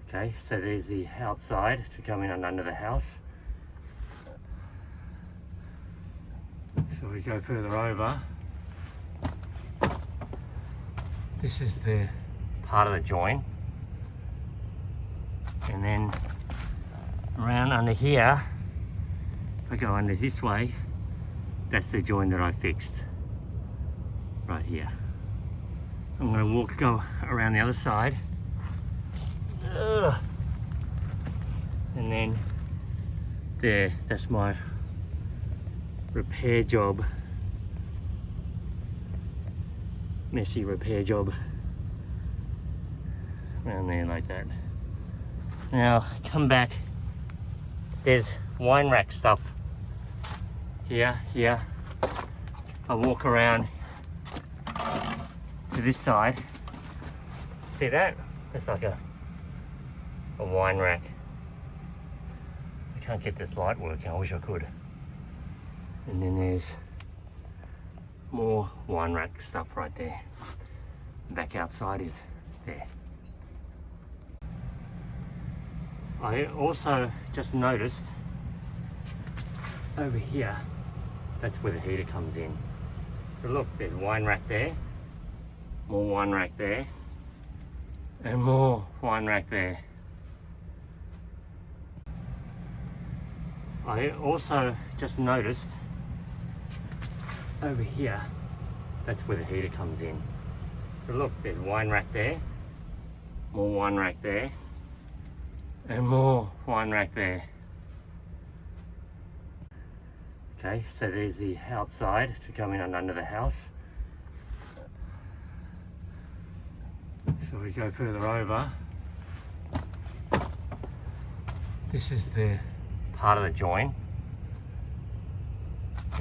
Okay, so there's the outside to come in and under the house. So we go further over. This is the part of the join. And then around under here, if I go under this way, that's the join that I fixed right here. I'm going to go around the other side. And then there, that's my repair job. Messy repair job. Around there like that. Now, come back. There's wine rack stuff here. I walk around to this side. See that? That's like a wine rack. I can't get this light working. I wish I could. And then there's more wine rack stuff right there. Back outside is there. I also just noticed over here, that's where the heater comes in. But look, there's wine rack there, more wine rack there, and more wine rack there. I also just noticed over here, that's where the heater comes in. But look, there's wine rack there, more wine rack there, and more wine rack there. Okay, so there's the outside to come in and under the house. So we go further over. This is the part of the join.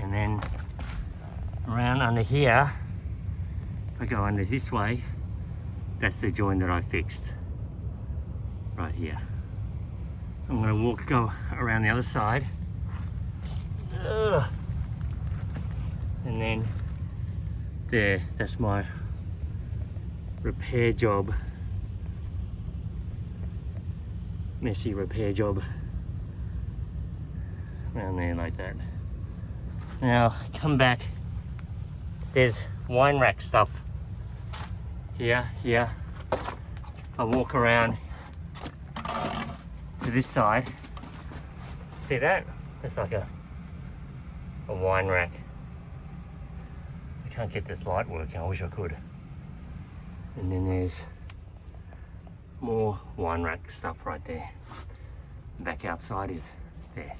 And then around under here, if I go under this way, that's the join that I fixed right here. I'm going to go around the other side. And then there, that's my repair job. Messy repair job. Around there like that. Now, come back. There's wine rack stuff here. I walk around to this side. See that? That's like a wine rack. I can't get this light working. I wish I could. And then there's more wine rack stuff right there. Back outside is there.